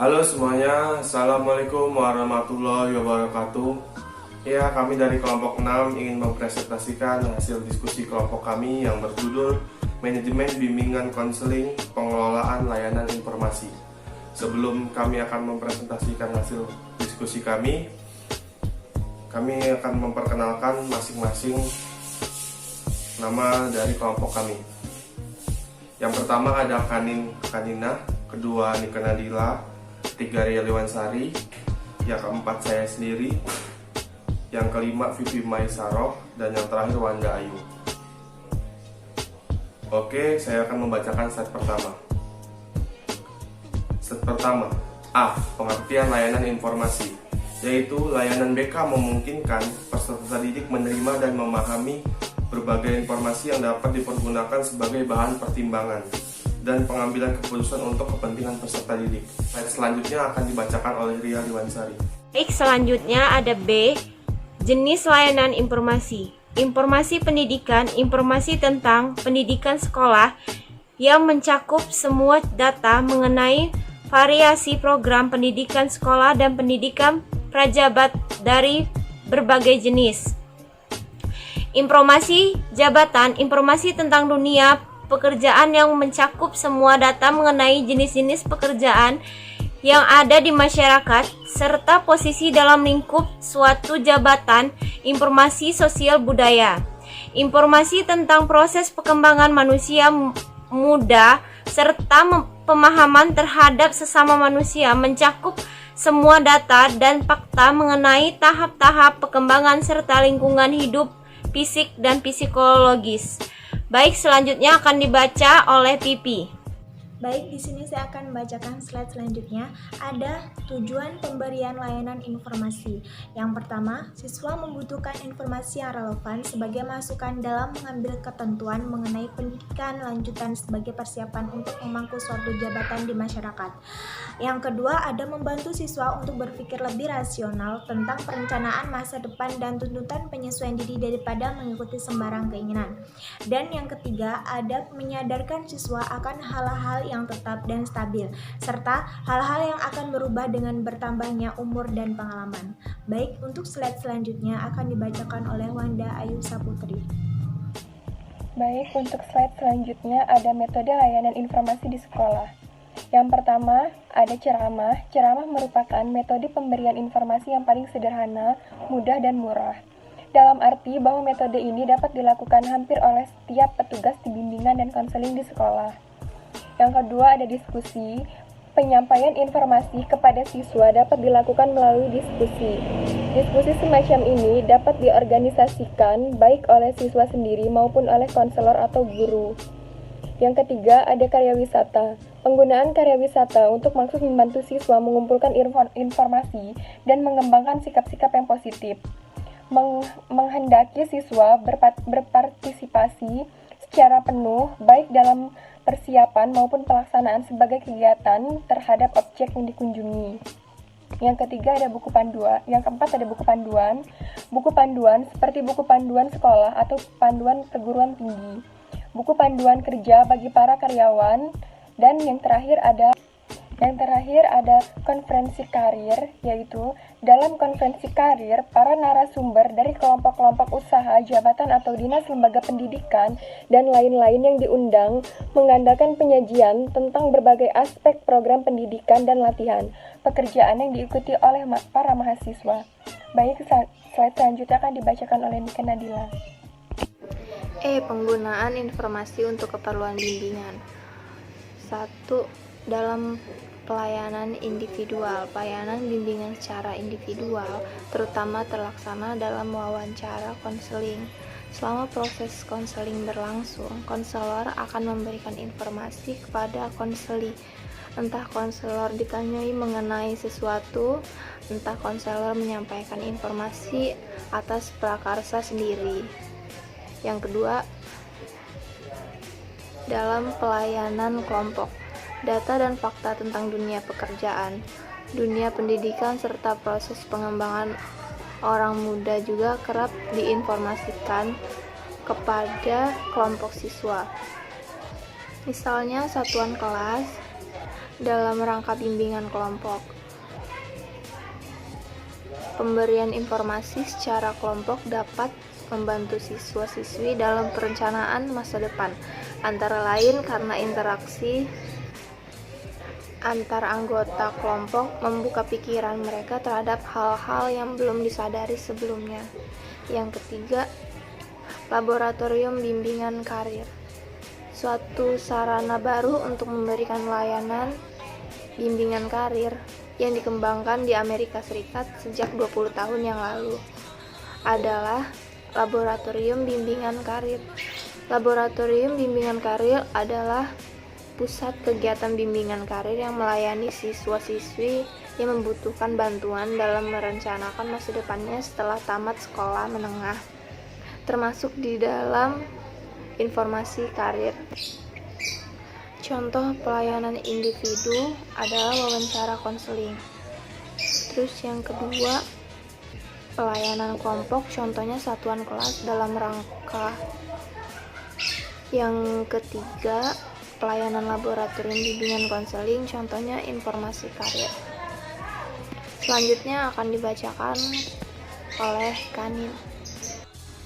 Halo semuanya, Assalamualaikum warahmatullahi wabarakatuh. Ya, kami dari kelompok 6 ingin mempresentasikan hasil diskusi kelompok kami yang berjudul Manajemen Bimbingan Konseling Pengelolaan Layanan Informasi. Sebelum kami akan mempresentasikan hasil diskusi kami akan memperkenalkan masing-masing nama dari kelompok kami. Yang pertama ada Kanina, kedua Nika Nadila, ketiga Ria Lewansari, yang keempat saya sendiri, yang kelima Vivi Maisaroh, dan yang terakhir Wanda Ayu. Oke, saya akan membacakan slide pertama. Slide pertama, A. Pengertian layanan informasi, yaitu layanan BK memungkinkan peserta didik menerima dan memahami berbagai informasi yang dapat dipergunakan sebagai bahan pertimbangan dan pengambilan keputusan untuk kepentingan peserta didik. Slide selanjutnya akan dibacakan oleh Ria Lewansari. Baik, selanjutnya ada B. Jenis layanan informasi. Informasi pendidikan, informasi tentang pendidikan sekolah yang mencakup semua data mengenai variasi program pendidikan sekolah dan pendidikan prajabat dari berbagai jenis. Informasi jabatan, informasi tentang dunia pekerjaan yang mencakup semua data mengenai jenis-jenis pekerjaan yang ada di masyarakat serta posisi dalam lingkup suatu jabatan. Informasi sosial budaya, informasi tentang proses perkembangan manusia muda serta pemahaman terhadap sesama manusia, mencakup semua data dan fakta mengenai tahap-tahap perkembangan serta lingkungan hidup fisik dan psikologis. Baik, selanjutnya akan dibaca oleh Pipi. Baik, di sini saya akan membacakan slide selanjutnya. Ada tujuan pemberian layanan informasi. Yang pertama, siswa membutuhkan informasi yang relevan sebagai masukan dalam mengambil ketentuan mengenai pendidikan lanjutan sebagai persiapan untuk memangku suatu jabatan di masyarakat. Yang kedua, ada membantu siswa untuk berpikir lebih rasional tentang perencanaan masa depan dan tuntutan penyesuaian diri daripada mengikuti sembarang keinginan. Dan yang ketiga, ada menyadarkan siswa akan hal-hal yang tetap dan stabil, serta hal-hal yang akan berubah dengan bertambahnya umur dan pengalaman. Baik, untuk slide selanjutnya akan dibacakan oleh Wanda Ayu Saputri. Baik, untuk slide selanjutnya ada metode layanan informasi di sekolah. Yang pertama, ada ceramah. Ceramah merupakan metode pemberian informasi yang paling sederhana, mudah, dan murah. Dalam arti bahwa metode ini dapat dilakukan hampir oleh setiap petugas di bimbingan dan konseling di sekolah. Yang kedua ada diskusi. Penyampaian informasi kepada siswa dapat dilakukan melalui diskusi. Diskusi semacam ini dapat diorganisasikan baik oleh siswa sendiri maupun oleh konselor atau guru. Yang ketiga ada karya wisata. Penggunaan karya wisata untuk maksud membantu siswa mengumpulkan informasi dan mengembangkan sikap-sikap yang positif. Menghendaki siswa berpartisipasi secara penuh baik dalam persiapan maupun pelaksanaan sebagai kegiatan terhadap objek yang dikunjungi. Yang ketiga ada buku panduan. Yang keempat ada buku panduan. Buku panduan seperti buku panduan sekolah atau panduan perguruan tinggi. Buku panduan kerja bagi para karyawan. Dan yang terakhir ada konferensi karir, yaitu dalam konferensi karir, para narasumber dari kelompok-kelompok usaha, jabatan atau dinas lembaga pendidikan, dan lain-lain yang diundang mengandalkan penyajian tentang berbagai aspek program pendidikan dan latihan pekerjaan yang diikuti oleh para mahasiswa. Baik, slide selanjutnya akan dibacakan oleh Nika Nadila. Penggunaan informasi untuk keperluan bimbingan. 1. Dalam pelayanan individual. Pelayanan bimbingan secara individual terutama terlaksana dalam wawancara konseling. Selama proses konseling berlangsung, konselor akan memberikan informasi kepada konseli. Entah konselor ditanyai mengenai sesuatu, entah konselor menyampaikan informasi atas prakarsa sendiri. Yang kedua, dalam pelayanan kelompok. Data dan fakta tentang dunia pekerjaan, dunia pendidikan, serta proses pengembangan orang muda juga kerap diinformasikan kepada kelompok siswa. Misalnya satuan kelas, dalam rangka bimbingan kelompok. Pemberian informasi secara kelompok dapat membantu siswa-siswi dalam perencanaan masa depan, antara lain karena interaksi antar anggota kelompok membuka pikiran mereka terhadap hal-hal yang belum disadari sebelumnya. Yang ketiga, laboratorium bimbingan karir. Suatu sarana baru untuk memberikan layanan bimbingan karir yang dikembangkan di Amerika Serikat sejak 20 tahun yang lalu adalah laboratorium bimbingan karir. Laboratorium bimbingan karir adalah pusat kegiatan bimbingan karir yang melayani siswa-siswi yang membutuhkan bantuan dalam merencanakan masa depannya setelah tamat sekolah menengah, termasuk di dalam informasi karir. Contoh pelayanan individu adalah wawancara konseling. Terus yang kedua, pelayanan kelompok, contohnya satuan kelas dalam rangka. Yang ketiga, pelayanan laboratorium bimbingan konseling, contohnya informasi karir. Selanjutnya akan dibacakan oleh Kanin.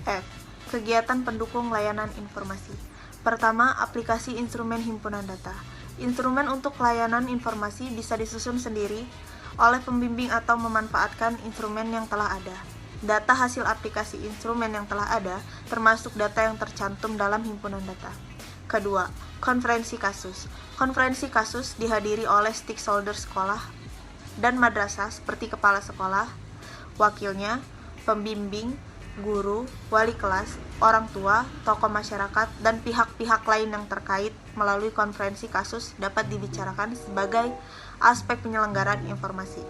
F. Kegiatan pendukung layanan informasi. Pertama, aplikasi instrumen himpunan data. Instrumen untuk layanan informasi bisa disusun sendiri oleh pembimbing atau memanfaatkan instrumen yang telah ada. Data hasil aplikasi instrumen yang telah ada termasuk data yang tercantum dalam himpunan data. Kedua, konferensi kasus. Konferensi kasus dihadiri oleh stakeholder sekolah dan madrasah seperti kepala sekolah, wakilnya, pembimbing, guru, wali kelas, orang tua, tokoh masyarakat, dan pihak-pihak lain yang terkait. Melalui konferensi kasus dapat dibicarakan sebagai aspek penyelenggaraan informasi.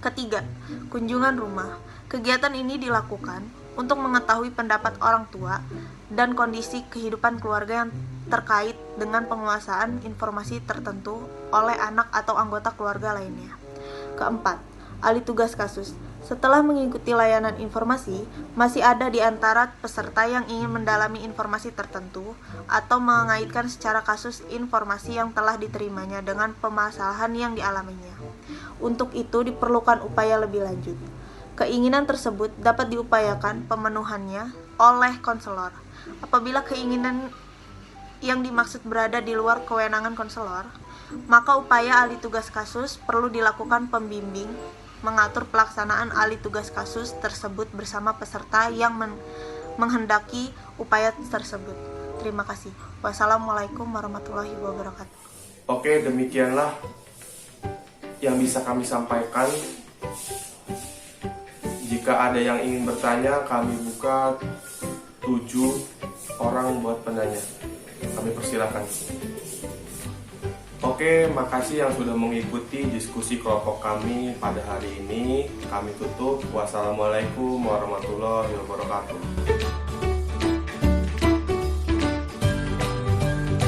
Ketiga, kunjungan rumah. Kegiatan ini dilakukan untuk mengetahui pendapat orang tua dan kondisi kehidupan keluarga yang terkait dengan penguasaan informasi tertentu oleh anak atau anggota keluarga lainnya. Keempat, alih tugas kasus. Setelah mengikuti layanan informasi, masih ada di antara peserta yang ingin mendalami informasi tertentu atau mengaitkan secara kasus informasi yang telah diterimanya dengan permasalahan yang dialaminya. Untuk itu diperlukan upaya lebih lanjut. Keinginan tersebut dapat diupayakan pemenuhannya oleh konselor. Apabila keinginan yang dimaksud berada di luar kewenangan konselor, maka upaya alih tugas kasus perlu dilakukan pembimbing mengatur pelaksanaan alih tugas kasus tersebut bersama peserta yang menghendaki upaya tersebut. Terima kasih. Wassalamualaikum warahmatullahi wabarakatuh. Oke, demikianlah yang bisa kami sampaikan. Jika ada yang ingin bertanya, kami buka 7 orang buat penanya. Kami persilakan. Oke, makasih yang sudah mengikuti diskusi kelompok kami pada hari ini. Kami tutup. Wassalamualaikum warahmatullahi wabarakatuh.